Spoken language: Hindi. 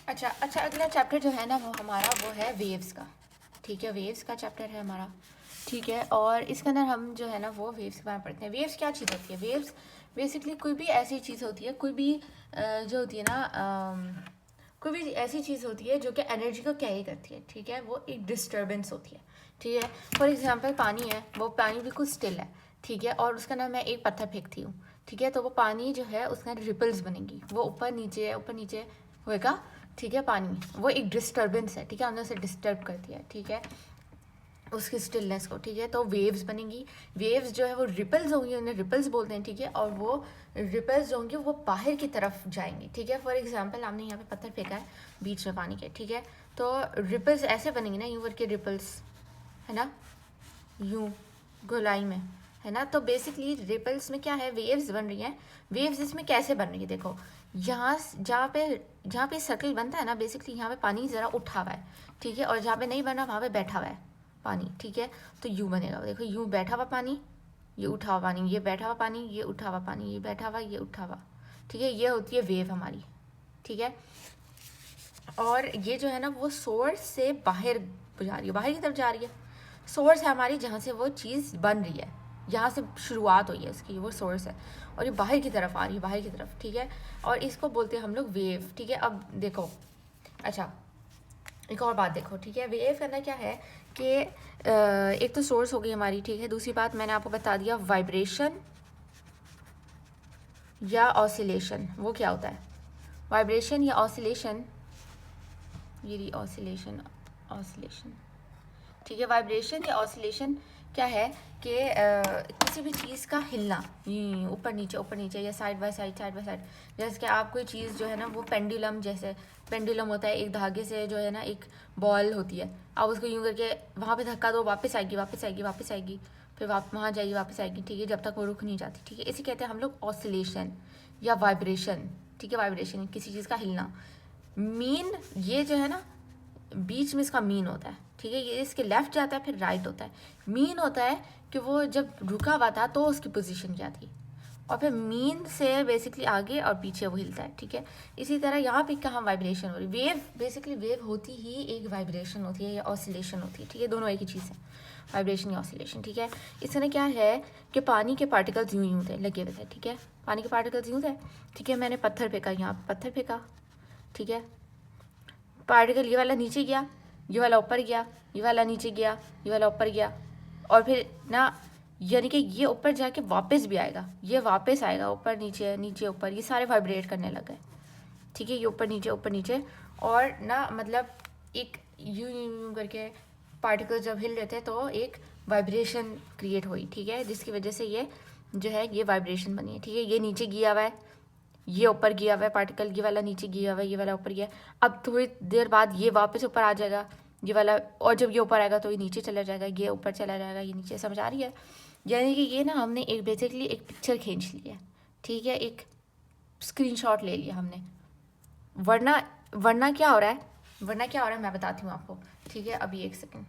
अच्छा अच्छा, अगला चैप्टर जो है ना वो हमारा वो है वेव्स का। ठीक है, वेव्स का चैप्टर है हमारा। ठीक है, और इसके अंदर हम जो है ना वो वेव्स के बारे में पढ़ते हैं। वेव्स क्या चीज़ होती है? वेव्स बेसिकली कोई भी ऐसी चीज़ होती है, कोई भी जो होती है ना कोई भी ऐसी चीज़ होती है जो कि एनर्जी को कैरी करती है। ठीक है, वो एक डिस्टर्बेंस होती है। ठीक है, फॉर एग्जांपल पानी है, वो पानी बिल्कुल स्टिल है। ठीक है, और उसका ना मैं एक पत्थर फेंकती हूँ। ठीक है, तो वो पानी जो है उसका रिपल्स बनेंगी, वो ऊपर नीचे होएगा। ठीक है, पानी वो एक डिस्टर्बेंस है। ठीक है, हमने उसे डिस्टर्ब कर दिया। ठीक है, उसकी स्टिलनेस को। ठीक है, तो वेव्स बनेंगी। वेव्स जो है वो रिपल्स होंगी, उन्हें रिपल्स बोलते हैं। ठीक है, और वो रिपल्स जो होंगे वो बाहर की तरफ जाएंगी। ठीक है, फॉर एग्जांपल हमने यहाँ पे पत्थर फेंका है बीच में पानी के। ठीक है, तो रिपल्स ऐसे बनेंगे ना, यूं करके रिपल्स, है ना, यूं गोलाई में, है ना। तो बेसिकली रिपल्स में क्या है, वेव्स बन रही हैं। वेव्स इसमें कैसे बन रही है, देखो यहाँ जहाँ पे सर्कल बनता है ना, बेसिकली यहाँ पे पानी ज़रा उठा हुआ है। ठीक है, और जहाँ पे नहीं बना वहाँ पे बैठा हुआ है पानी। ठीक है, तो यूँ बनेगा, देखो यूँ बैठा हुआ पानी, ये उठा हुआ पानी, ये बैठा हुआ पानी, ये उठा हुआ पानी, ये बैठा हुआ, ये उठा हुआ। ठीक है, ये होती है वेव हमारी। ठीक है, और ये जो है ना वो सोर्स से बाहर जा रही है, बाहर की तरफ जा रही है। सोर्स है हमारी जहाँ से वो चीज़ बन रही है, यहाँ से शुरुआत हुई है इसकी, वो सोर्स है। और ये बाहर की तरफ आ रही है, बाहर की तरफ। ठीक है, और इसको बोलते हैं हम लोग वेव। ठीक है, अब देखो, अच्छा एक और बात देखो। ठीक है, वेव करना क्या है कि एक तो सोर्स हो गई हमारी। ठीक है, दूसरी बात मैंने आपको बता दिया वाइब्रेशन या ऑसिलेशन, वो क्या होता है। वाइब्रेशन या ऑसिलेशन, ये ऑसिलेशन, ऑसिलेशन। ठीक है, वाइब्रेशन या ऑसिलेशन क्या है कि किसी भी चीज़ का हिलना, ऊपर नीचे या साइड बाय साइड। जैसे कि आप कोई चीज़ जो है ना वो पेंडुलम, जैसे पेंडुलम होता है, एक धागे से जो है ना एक बॉल होती है, आप उसको यूँ करके वहाँ पे धक्का दो, वापस आएगी, फिर वहाँ जाएगी, वापस आएगी। ठीक है, जब तक वो रुक नहीं जाती। ठीक है, इसे कहते हैं हम लोग ऑसिलेशन या वाइब्रेशन। ठीक है, वाइब्रेशन किसी चीज़ का हिलना। मीन ये जो है ना बीच में इसका मीन होता है। ठीक है, ये इसके लेफ्ट जाता है फिर राइट होता है। मीन होता है कि वो जब रुका हुआ था तो उसकी पोजीशन क्या थी, और फिर मीन से बेसिकली आगे और पीछे वो हिलता है। ठीक है, इसी तरह यहाँ पे कहाँ वाइब्रेशन हो रही, वेव बेसिकली वेव होती ही एक वाइब्रेशन होती है या ऑसिलेशन होती है। ठीक है, दोनों एक ही चीज़ है, वाइब्रेशन या ऑसिलेशन। ठीक है, इसमें क्या है कि पानी के पार्टिकल्स यूँ थे लगे हुए थे। ठीक है, पानी के पार्टिकल्स यूँ थे। ठीक है, मैंने पत्थर फेंका, यहाँ पत्थर फेंका। ठीक है, पार्टिकल ये वाला नीचे गया, ये वाला ऊपर गया, ये वाला नीचे गया, ये वाला ऊपर गया, और फिर ना यानी कि ये ऊपर जाके वापस भी आएगा, ये वापस आएगा, ऊपर नीचे नीचे ऊपर, ये सारे वाइब्रेट करने लग गए। ठीक है, ये ऊपर नीचे और ना मतलब एक यूं करके पार्टिकल जब हिल रहे थे तो एक वाइब्रेशन क्रिएट हुई। ठीक है, जिसकी वजह से ये जो है ये वाइब्रेशन बनी है। ठीक है, ये नीचे गिया हुआ है, ये ऊपर गया हुआ है पार्टिकल, ये वाला नीचे गया हुआ है, ये वाला ऊपर गया। अब थोड़ी देर बाद ये वापस ऊपर आ जाएगा, ये वाला, और जब ये ऊपर आएगा तो ये नीचे चला जाएगा, ये ऊपर चला जाएगा, ये नीचे। समझ आ रही है? यानी कि ये ना हमने एक बेसिकली एक पिक्चर खींच ली है। ठीक है, एक स्क्रीनशॉट ले लिया हमने। वरना वरना क्या हो रहा है, मैं बताती हूँ आपको। ठीक है, अभी एक सेकेंड।